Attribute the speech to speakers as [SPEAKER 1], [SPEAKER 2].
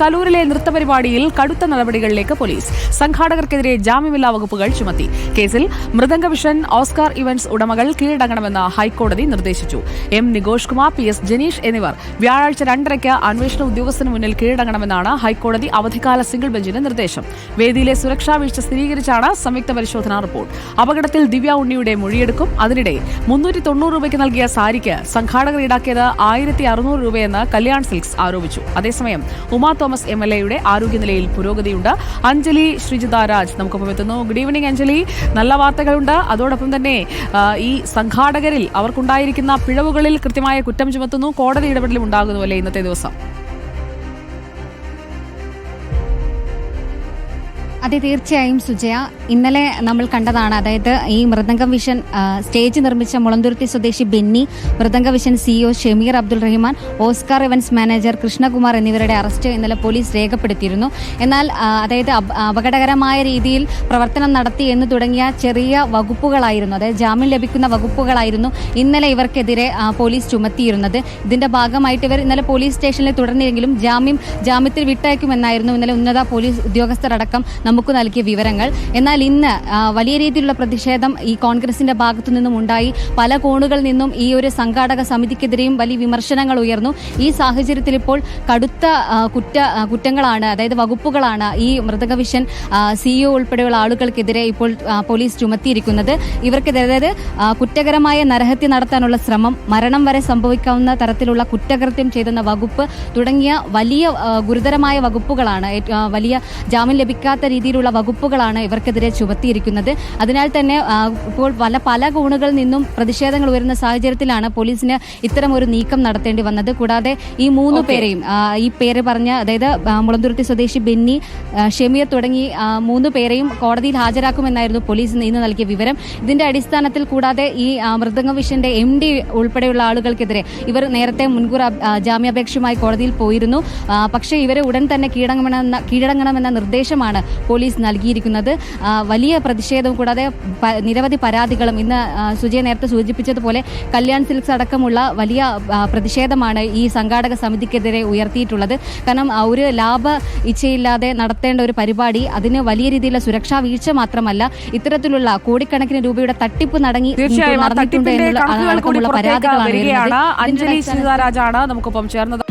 [SPEAKER 1] കലൂരിലെ നൃത്തപരിപാടിയിൽ കടുത്ത നടപടികളിലേക്ക് പോലീസ്. സംഘാടകർക്കെതിരെ ജാമ്യമില്ലാ വകുപ്പുകൾ ചുമത്തി. കേസിൽ മൃദംഗ വിഷൻ, ഓസ്കാർ ഇവന്റ്സ് ഉടമകൾ കീഴടങ്ങണമെന്ന് ഹൈക്കോടതി നിർദ്ദേശിച്ചു. എം നികോഷ് കുമാർ, PS ജനീഷ് എന്നിവർ വ്യാഴാഴ്ച 2:30 അന്വേഷണ ഉദ്യോഗസ്ഥന് മുന്നിൽ കീഴടങ്ങണമെന്നാണ് ഹൈക്കോടതി അവധിക്കാല സിംഗിൾ ബെഞ്ചിന്റെ നിർദ്ദേശം. വേദിയിലെ സുരക്ഷാ വീഴ്ച സ്ഥിരീകരിച്ചാണ് സംയുക്ത പരിശോധനാ റിപ്പോർട്ട്. അപകടത്തിൽ ദിവ്യ ഉണ്ണിയുടെ മൊഴിയെടുക്കും. അതിനിടെ 390 രൂപയ്ക്ക് നൽകിയ സാരിക്ക് സംഘാടകർ ഈടാക്കിയത് 1600 രൂപയെന്ന് കല്യാൺ സിൽക്സ് ആരോപിച്ചു. അതേസമയം ഉമാ തോമസ് MLA-യുടെ ആരോഗ്യനിലയിൽ പുരോഗതിയുണ്ട്. അഞ്ജലി ശ്രീജിത രാജ് നമുക്കൊപ്പം എത്തുന്നു. Good evening Anjali. നല്ല വാർത്തകളുണ്ട്. അതോടൊപ്പം തന്നെ ഈ സംഘാടകരിൽ അവർക്കുണ്ടായിരിക്കുന്ന പിഴവുകളിൽ കൃത്യമായ കുറ്റം ചുമത്തുന്നു. കോടതി ഇടപെടലും ഉണ്ടാകുന്നുവല്ലേ ഇന്നത്തെ ദിവസം?
[SPEAKER 2] അതെ, തീർച്ചയായും സുജയ. ഇന്നലെ നമ്മൾ കണ്ടതാണ്, അതായത് ഈ മൃദംഗം വിഷൻ സ്റ്റേജ് നിർമ്മിച്ച മുളന്തുരുത്തി സ്വദേശി Benny, Mridanga Vision CEO Shameer Abdul Rahman, Oscar Events manager Krishnakumar എന്നിവരുടെ അറസ്റ്റ് ഇന്നലെ പോലീസ് രേഖപ്പെടുത്തിയിരുന്നു. എന്നാൽ അതായത് അപകടകരമായ രീതിയിൽ പ്രവർത്തനം നടത്തി എന്ന് തുടങ്ങിയ ചെറിയ വകുപ്പുകളായിരുന്നു, അതായത് ജാമ്യം ലഭിക്കുന്ന വകുപ്പുകളായിരുന്നു ഇന്നലെ ഇവർക്കെതിരെ പോലീസ് ചുമത്തിയിരുന്നത്. ഇതിന്റെ ഭാഗമായിട്ട് ഇവർ ഇന്നലെ പോലീസ് സ്റ്റേഷനിൽ തുടർന്നെങ്കിലും ജാമ്യത്തിൽ വിട്ടയക്കുമെന്നായിരുന്നു ഇന്നലെ ഉന്നത പോലീസ് ഉദ്യോഗസ്ഥരടക്കം നമുക്ക് നൽകിയ വിവരങ്ങൾ. എന്നാൽ ഇന്ന് വലിയ രീതിയിലുള്ള പ്രതിഷേധം ഈ കോൺഗ്രസിന്റെ ഭാഗത്തു നിന്നും ഉണ്ടായി. പല കോണുകളിൽ നിന്നും ഈ ഒരു സംഘാടക സമിതിക്കെതിരെയും വലിയ വിമർശനങ്ങൾ ഉയർന്നു. ഈ സാഹചര്യത്തിൽ ഇപ്പോൾ കടുത്ത കുറ്റങ്ങളാണ്, അതായത് വകുപ്പുകളാണ് ഈ മൃദംഗ വിഷൻ CEO ഉൾപ്പെടെയുള്ള ആളുകൾക്കെതിരെ ഇപ്പോൾ പോലീസ് ചുമത്തിയിരിക്കുന്നത്. ഇവർക്കെതിരെ അതായത് കുറ്റകരമായ നരഹത്യ നടത്താനുള്ള ശ്രമം, മരണം വരെ സംഭവിക്കാവുന്ന തരത്തിലുള്ള കുറ്റകൃത്യം ചെയ്തെന്ന വകുപ്പ് തുടങ്ങിയ വലിയ ഗുരുതരമായ വകുപ്പുകളാണ്, വലിയ ജാമ്യം ലഭിക്കാത്ത രീതിയിലുള്ള വകുപ്പുകളാണ് ഇവർക്കെതിരെ ചുമത്തിയിരിക്കുന്നത്. അതിനാൽ തന്നെ ഇപ്പോൾ പല കോണുകളിൽ നിന്നും പ്രതിഷേധങ്ങൾ ഉയരുന്ന സാഹചര്യത്തിലാണ് പോലീസിന് ഇത്തരം ഒരു നീക്കം നടത്തേണ്ടി വന്നത്. കൂടാതെ ഈ 3 പേരെയും ഈ പേര് പറഞ്ഞ, അതായത് മുളന്തുരുത്തി സ്വദേശി ബെന്നി, ഷമീർ തുടങ്ങി 3 പേരെയും കോടതിയിൽ ഹാജരാക്കുമെന്നായിരുന്നു പോലീസ് ഇന്ന് നൽകിയ വിവരം. ഇതിന്റെ അടിസ്ഥാനത്തിൽ കൂടാതെ ഈ മൃദംഗ വിഷന്റെ MD ഉൾപ്പെടെയുള്ള ആളുകൾക്കെതിരെ ഇവർ നേരത്തെ മുൻകൂർ ജാമ്യാപേക്ഷയുമായി കോടതിയിൽ പോയിരുന്നു. പക്ഷേ ഇവരെ ഉടൻ തന്നെ കീഴടങ്ങണമെന്ന നിർദ്ദേശമാണ് പോലീസ് നൽകിയിരിക്കുന്നത്. വലിയ പ്രതിഷേധവും കൂടാതെ നിരവധി പരാതികളും ഇന്ന് സുജയ നേരത്തെ സൂചിപ്പിച്ചതുപോലെ കല്യാൺ സിൽക്സ് അടക്കമുള്ള വലിയ പ്രതിഷേധമാണ് ഈ സംഘാടക സമിതിക്കെതിരെ ഉയർത്തിയിട്ടുള്ളത്. കാരണം ഒരു ലാഭ ഇച്ഛയില്ലാതെ നടത്തേണ്ട ഒരു പരിപാടി, അതിന് വലിയ രീതിയിലുള്ള സുരക്ഷാ വീഴ്ച മാത്രമല്ല, ഇത്തരത്തിലുള്ള കോടിക്കണക്കിന് രൂപയുടെ തട്ടിപ്പ് നടന്നിട്ടുണ്ട് എന്നുള്ള പരാതികളാണ്.
[SPEAKER 1] അഞ്ജലി ശ്രീജിത രാജാണ് നമുക്കൊപ്പം ചേർന്നത്.